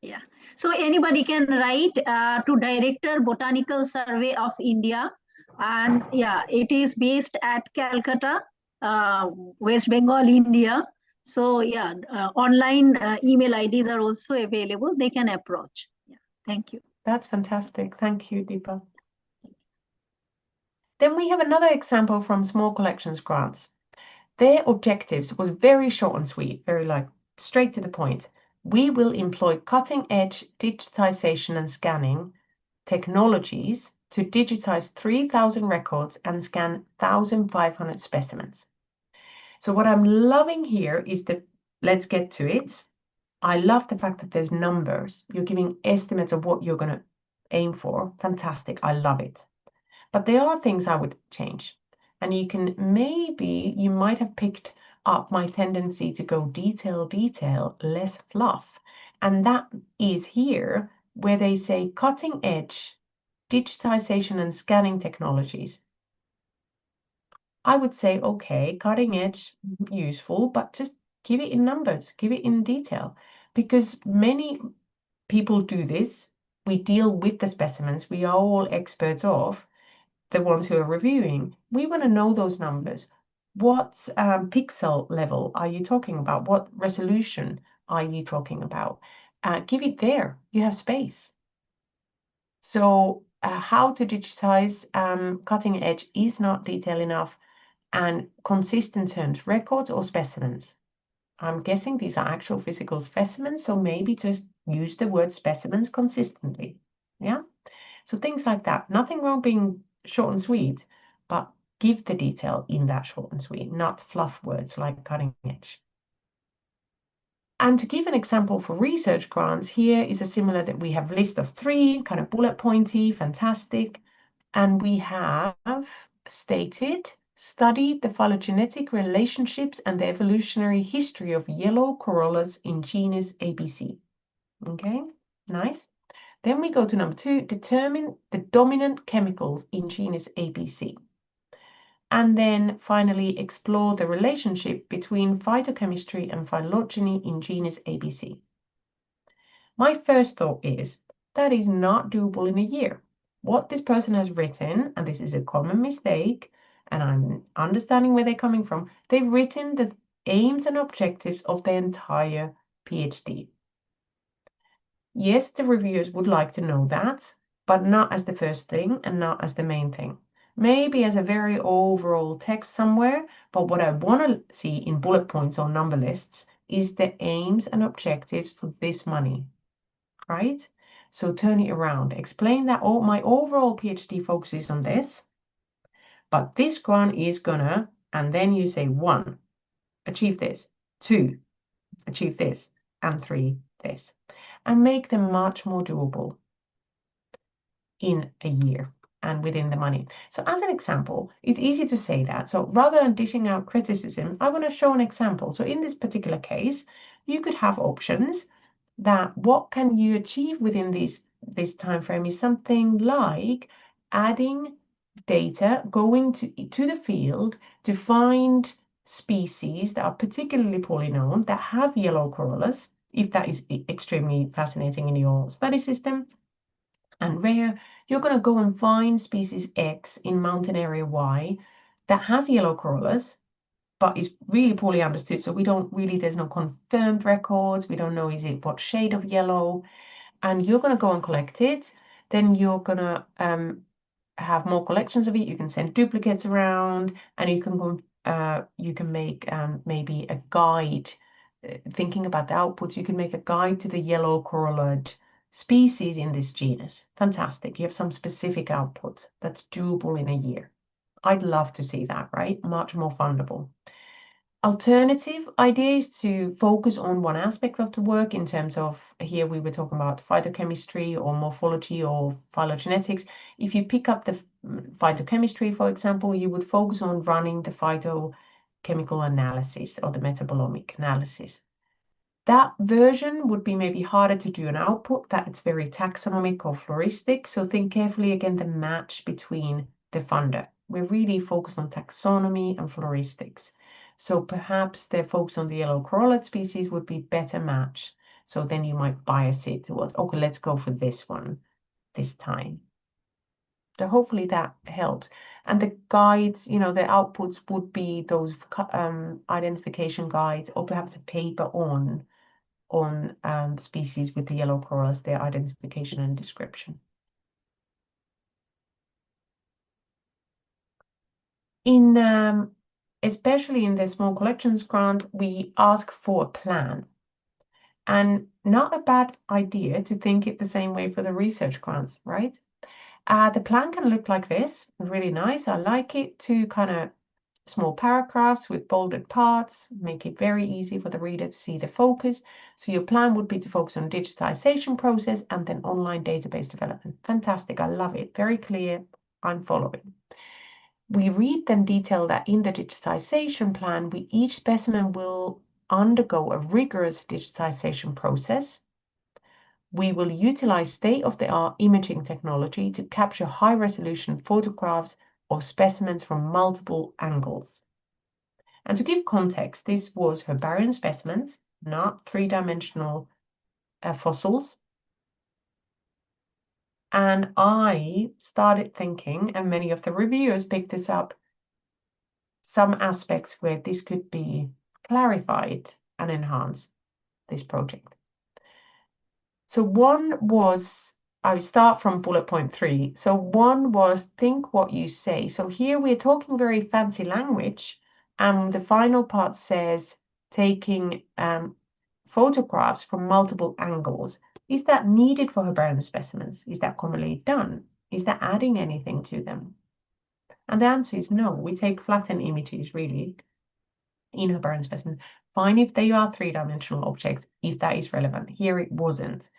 Yeah. So anybody can write to Director Botanical Survey of India. And yeah, it is based at Calcutta, West Bengal, India. So yeah, online email IDs are also available. They can approach. Yeah. Thank you. That's fantastic. Thank you, Deepa. Then we have another example from Small Collections Grants. Their objectives was very short and sweet, very like straight to the point. We will employ cutting-edge digitization and scanning technologies to digitize 3,000 records and scan 1,500 specimens. So what I'm loving here is the, let's get to it. I love the fact that there's numbers. You're giving estimates of what you're going to aim for. Fantastic. I love it. But there are things I would change. And you might have picked up my tendency to go detail, less fluff. And that is here where they say cutting edge digitization and scanning technologies. I would say, okay, cutting edge, useful, but just give it in numbers, give it in detail, because many people do this. We deal with the specimens. We are all experts of the ones who are reviewing. We want to know those numbers. What pixel level are you talking about? What resolution are you talking about? Give it there. You have space. So how to digitize cutting edge is not detailed enough, and consistent terms, records or specimens. I'm guessing these are actual physical specimens, so maybe just use the word specimens consistently. Yeah. So things like that. Nothing wrong being short and sweet, but give the detail in that short and sweet, not fluff words like cutting edge. And to give an example for research grants, here is a similar that we have a list of 3, kind of bullet pointy, fantastic. And we have stated, studied the phylogenetic relationships and the evolutionary history of yellow corollas in genus ABC. Okay, nice. Then we go to number 2, determine the dominant chemicals in genus ABC. And then finally explore the relationship between phytochemistry and phylogeny in genus ABC. My first thought is that is not doable in a year. What this person has written, and this is a common mistake, and I'm understanding where they're coming from, they've written the aims and objectives of their entire PhD. Yes, the reviewers would like to know that, but not as the first thing and not as the main thing. Maybe as a very overall text somewhere, but what I want to see in bullet points or number lists is the aims and objectives for this money, right? So turn it around. Explain that my overall PhD focuses on this, but this grant is gonna, and then you say 1, achieve this, 2, achieve this, and 3, this. And make them much more doable in a year and within the money. So as an example, it's easy to say that. So rather than dishing out criticism, I want to show an example. So in this particular case, you could have options that what can you achieve within this time frame is something like adding data, going to the field to find species that are particularly poorly known, that have yellow corollas, if that is extremely fascinating in your study system, and rare, you're going to go and find species X in mountain area Y that has yellow corollas, but is really poorly understood. So there's no confirmed records. We don't know, what shade of yellow, and you're going to go and collect it. Then you're going to have more collections of it. You can send duplicates around, and you can make maybe a guide. Thinking about the outputs, you can make a guide to the yellow corollid species in this genus. Fantastic. You have some specific output that's doable in a year. I'd love to see that, right? Much more fundable. Alternative idea is to focus on one aspect of the work in terms of, here we were talking about phytochemistry or morphology or phylogenetics. If you pick up the phytochemistry, for example, you would focus on running the phytochemical analysis or the metabolomic analysis. That version would be maybe harder to do an output, that it's very taxonomic or floristic. So think carefully again the match between the funder. We're really focused on taxonomy and floristics. So perhaps the focus on the yellow corollid species would be better match. So then you might bias it towards, okay, let's go for this one this time. So hopefully that helps. And the guides, you know, the outputs would be those identification guides, or perhaps a paper on species with the yellow corals, their identification and description. In especially in the small collections grant, we ask for a plan. And not a bad idea to think it the same way for the research grants, right? The plan can look like this, really nice. I like it, to kind of small paragraphs with bolded parts, make it very easy for the reader to see the focus. So your plan would be to focus on digitization process and then online database development. Fantastic, I love it, very clear, I'm following. We read then detail that in the digitization plan, each specimen will undergo a rigorous digitization process. We will utilize state-of-the-art imaging technology to capture high-resolution photographs of specimens from multiple angles. And to give context, this was herbarium specimens, not three-dimensional fossils. And I started thinking, and many of the reviewers picked this up, some aspects where this could be clarified and enhanced, this project. So one was, I start from bullet point 3. So one was think what you say. So here we're talking very fancy language. The final part says taking photographs from multiple angles. Is that needed for herbarium specimens? Is that commonly done? Is that adding anything to them? And the answer is no. We take flattened images really in herbarium specimens. Fine if they are three-dimensional objects, if that is relevant. Here it wasn't.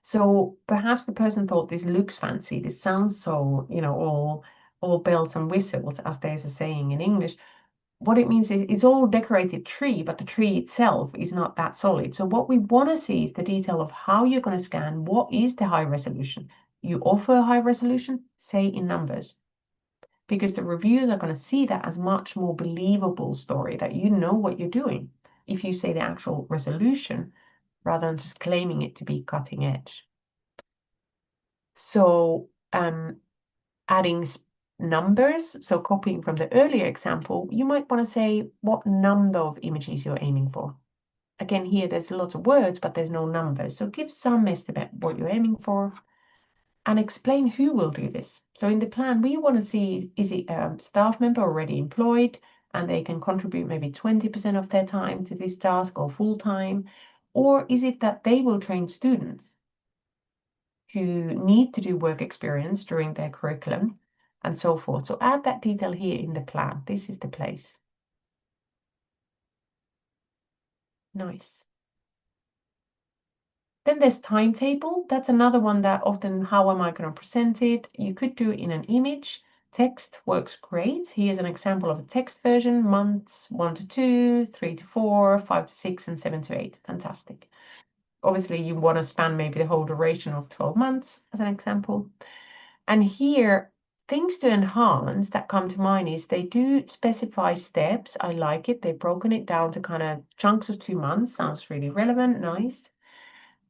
So perhaps the person thought this looks fancy. This sounds so, you know, all bells and whistles, as there's a saying in English. What it means is it's all decorated tree, but the tree itself is not that solid. So what we want to see is the detail of how you're going to scan. What is the high resolution? You offer a high resolution, say in numbers, because the reviewers are going to see that as much more believable story, that you know what you're doing if you say the actual resolution rather than just claiming it to be cutting edge. So adding numbers, so copying from the earlier example, you might want to say what number of images you're aiming for. Again, here there's lots of words, but there's no numbers. So give some estimate what you're aiming for and explain who will do this. So in the plan, we want to see, is it a staff member already employed and they can contribute maybe 20% of their time to this task or full time? Or is it that they will train students who need to do work experience during their curriculum and so forth? So add that detail here in the plan. This is the place. Nice. Then there's timetable. That's another one that often, how am I going to present it? You could do it in an image. Text works great. Here's an example of a text version: months 1 to 2, 3 to 4, 5 to 6, and 7 to 8. Fantastic. Obviously, you want to span maybe the whole duration of 12 months as an example. And here, things to enhance that come to mind is they do specify steps. I like it. They've broken it down to kind of chunks of 2 months. Sounds really relevant. Nice.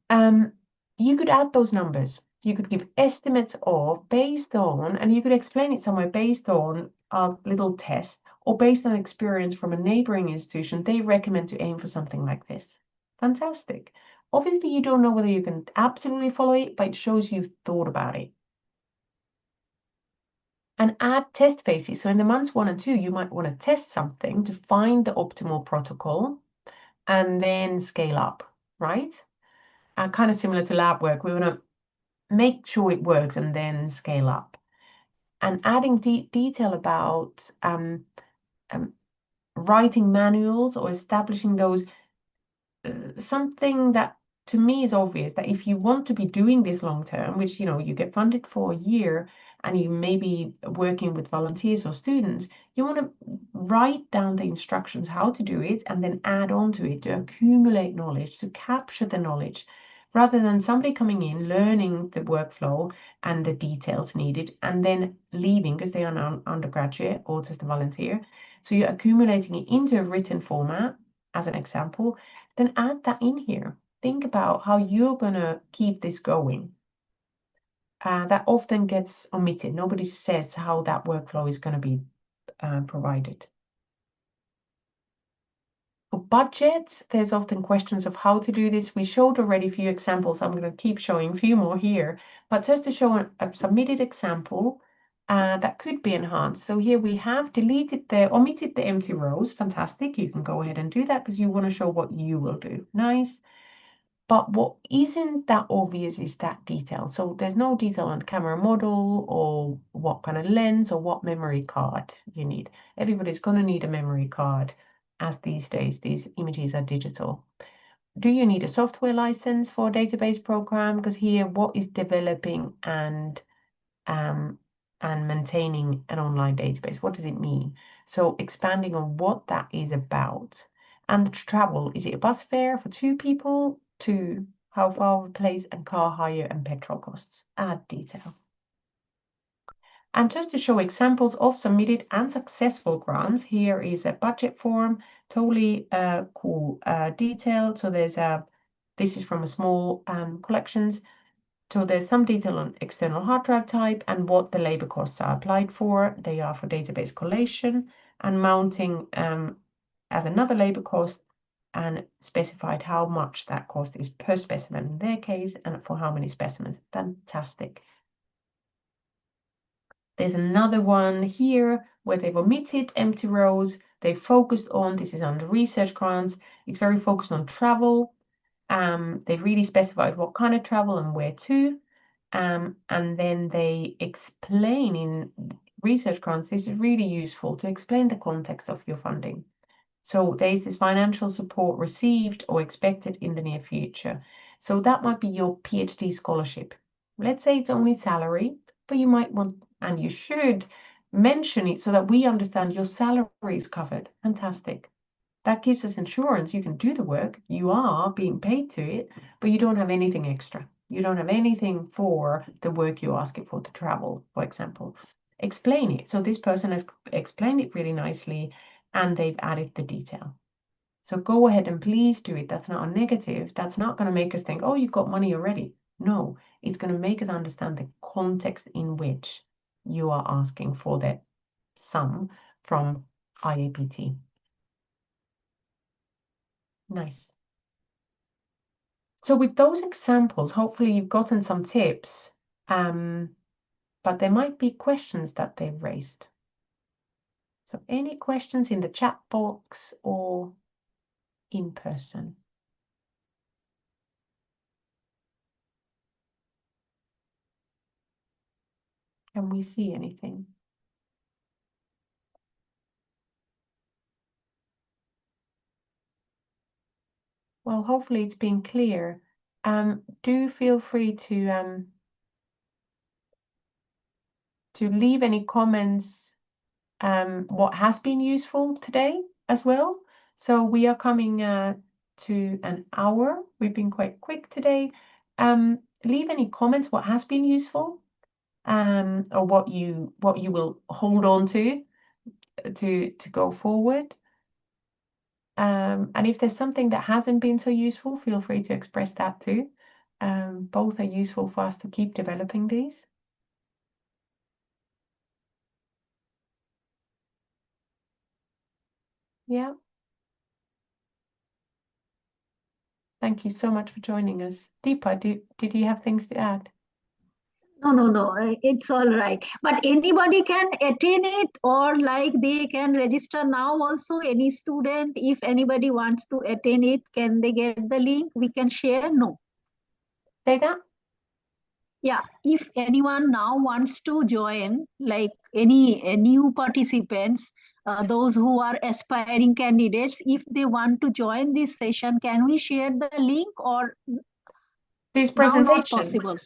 You could add those numbers. You could give estimates of, based on, and you could explain it somewhere, based on a little test or based on experience from a neighboring institution, they recommend to aim for something like this. Fantastic. Obviously, you don't know whether you can absolutely follow it, but it shows you've thought about it. And add test phases. So in the months 1 and 2, you might want to test something to find the optimal protocol and then scale up, right? Kind of similar to lab work. We want to make sure it works and then scale up. And adding detail about writing manuals or establishing those, something that to me is obvious, that if you want to be doing this long term, which you get funded for a year and you may be working with volunteers or students, you want to write down the instructions how to do it and then add on to it to accumulate knowledge, to capture the knowledge, rather than somebody coming in, learning the workflow and the details needed, and then leaving because they are an undergraduate or just a volunteer. So you're accumulating it into a written format, as an example, then add that in here. Think about how you're going to keep this going. That often gets omitted. Nobody says how that workflow is going to be provided. For budgets, there's often questions of how to do this. We showed already a few examples. I'm going to keep showing a few more here, but just to show a submitted example that could be enhanced. So here we have omitted the empty rows. Fantastic. You can go ahead and do that because you want to show what you will do. Nice. But what isn't that obvious is that detail. So there's no detail on the camera model or what kind of lens or what memory card you need. Everybody's going to need a memory card, as these days these images are digital. Do you need a software license for a database program? Because here, what is developing and maintaining an online database? What does it mean? So expanding on what that is about. And travel, is it a bus fare for 2 people? To how far of a place, and car hire and petrol costs. Add detail. And just to show examples of submitted and successful grants, here is a budget form, totally cool detail. So this is from a small collections. So there's some detail on external hard drive type and what the labor costs are applied for. They are for database collation and mounting as another labor cost, and specified how much that cost is per specimen in their case and for how many specimens. Fantastic. There's another one here where they've omitted empty rows. They focused on, this is under research grants, it's very focused on travel. They've really specified what kind of travel and where to. And then they explain in research grants, this is really useful to explain the context of your funding. So there's this financial support received or expected in the near future. So that might be your PhD scholarship. Let's say it's only salary, but you might want, and you should mention it so that we understand your salary is covered. Fantastic. That gives us insurance. You can do the work. You are being paid to it, but you don't have anything extra. You don't have anything for the work you're asking for, to travel, for example. Explain it. So this person has explained it really nicely, and they've added the detail. So go ahead and please do it. That's not a negative. That's not going to make us think, oh, you've got money already. No, it's going to make us understand the context in which you are asking for the sum from IAPT. Nice. So with those examples, hopefully you've gotten some tips, but there might be questions that they've raised. So any questions in the chat box or in person? Can we see anything? Well, hopefully it's been clear. Do feel free to leave any comments, what has been useful today as well. So we are coming to an hour. We've been quite quick today. Leave any comments, what has been useful, or what you will hold on to go forward. And if there's something that hasn't been so useful, feel free to express that too. Both are useful for us to keep developing these. Yeah. Thank you so much for joining us. Deepa, did you have things to add? No, it's all right. But anybody can attain it, or like they can register now also. Any student, if anybody wants to attain it, can they get the link? We can share? No. Say that? Yeah, if anyone now wants to join, like any new participants, those who are aspiring candidates, if they want to join this session, can we share the link or This now not presentation. possible?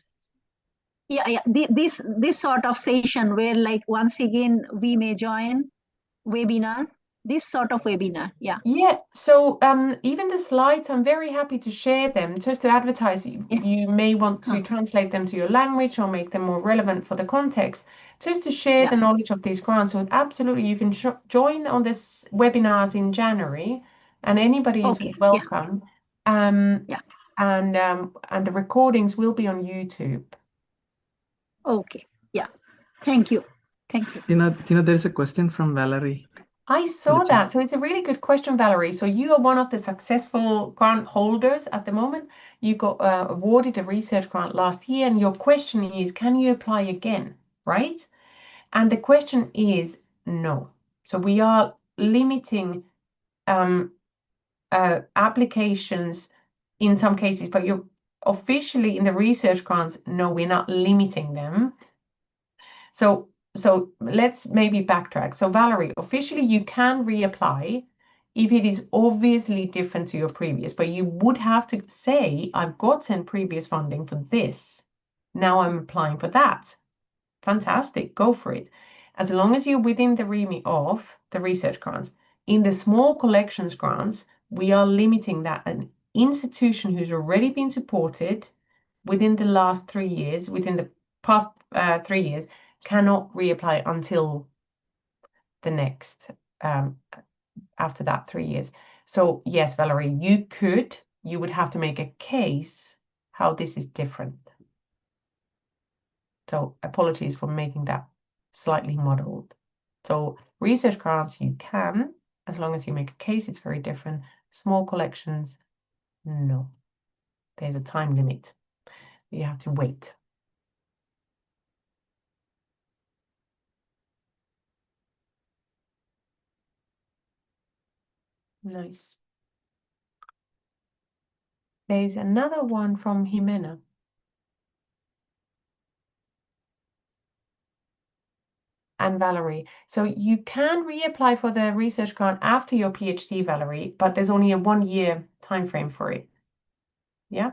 Yeah. This sort of session where like once again we may join webinar, this sort of webinar. Yeah. Yeah, so even the slides, I'm very happy to share them just to advertise. You may want to translate them to your language or make them more relevant for the context, just to share the knowledge of these grants. So absolutely, you can join on this webinars in January, and anybody is welcome. And the recordings will be on YouTube. Okay. Yeah. Thank you. Thank you. Tina, there is a question from Valerie. I saw that. So it's a really good question, Valerie. So you are one of the successful grant holders at the moment. You got awarded a research grant last year, and your question is, can you apply again, right? And the question is no. So we are limiting applications in some cases, but you're officially in the research grants, no, we're not limiting them. So let's maybe backtrack. So Valerie, officially you can reapply if it is obviously different to your previous, but you would have to say, I've gotten previous funding for this. Now I'm applying for that. Fantastic, go for it. As long as you're within the remit of the research grants. In the small collections grants, we are limiting that an institution who's already been supported within the last 3 years, within the past 3 years, cannot reapply until the next, after that 3 years. So yes, Valerie, you would have to make a case how this is different. So apologies for making that slightly muddled. So research grants, you can, as long as you make a case, it's very different. Small collections, no. There's a time limit. You have to wait. Nice. There's another one from Jimena. And Valerie. So you can reapply for the research grant after your PhD, Valerie, but there's only a 1-year time frame for it. Yeah?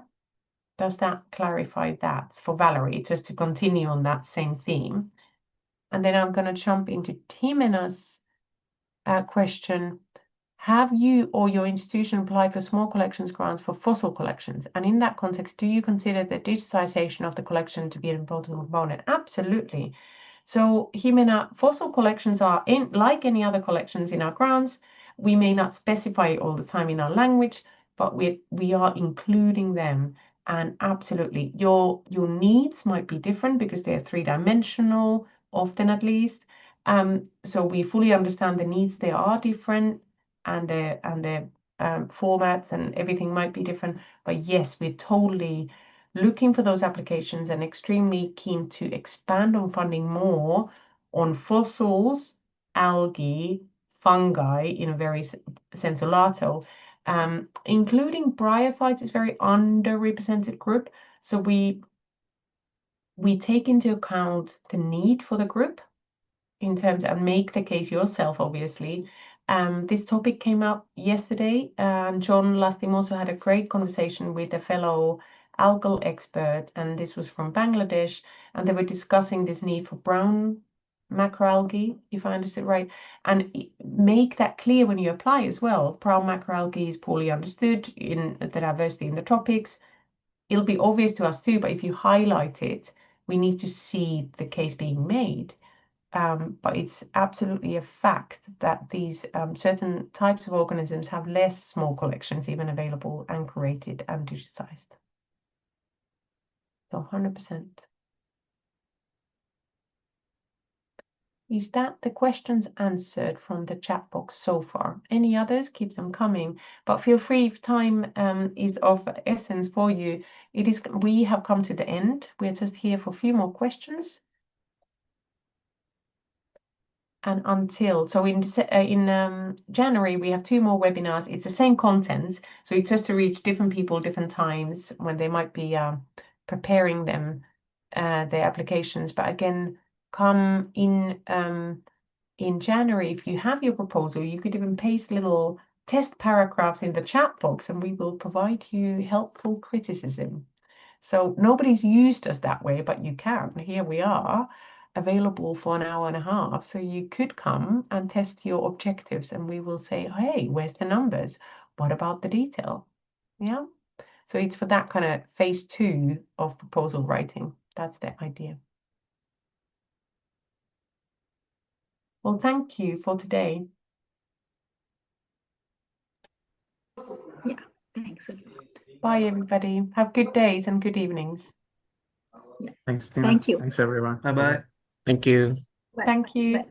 Does that clarify that for Valerie, just to continue on that same theme? And then I'm going to jump into Jimena's question. Have you or your institution applied for small collections grants for fossil collections? And in that context, do you consider the digitization of the collection to be an important component? Absolutely. So, Jimena, fossil collections are like any other collections in our grants. We may not specify all the time in our language, but we are including them. And absolutely, your needs might be different because they're 3-dimensional, often at least. So we fully understand the needs. They are different, and the formats and everything might be different. But yes, we're totally looking for those applications and extremely keen to expand on funding more on fossils, algae, fungi in a very sensu lato, including bryophytes is very underrepresented group. So we take into account the need for the group in terms and make the case yourself, obviously. This topic came up yesterday, and John Lastimoso had a great conversation with a fellow algal expert, and this was from Bangladesh, and they were discussing this need for brown macroalgae, if I understood right, and make that clear when you apply as well. Brown macroalgae is poorly understood in the diversity in the tropics. It'll be obvious to us too, but if you highlight it, we need to see the case being made. But it's absolutely a fact that these certain types of organisms have less small collections even available and created and digitized. So 100%. Is that the questions answered from the chat box so far? Any others? Keep them coming. But feel free if time is of essence for you. We have come to the end. We're just here for a few more questions. And so in January, we have 2 more webinars. It's the same content. So it's just to reach different people, different times when they might be preparing them the applications. But again, come in January, if you have your proposal, you could even paste little test paragraphs in the chat box, and we will provide you helpful criticism. So nobody's used us that way, but you can. Here we are, available for an hour and a half. So you could come and test your objectives, and we will say, hey, where's the numbers? What about the detail? Yeah. So it's for that kind of phase 2 of proposal writing. That's the idea. Well, thank you for today. Yeah, thanks. Bye, everybody. Have good days and good evenings. Thanks, Tina. Thank you. Thanks, everyone. Bye bye. Thank you. Bye. Thank you. Bye.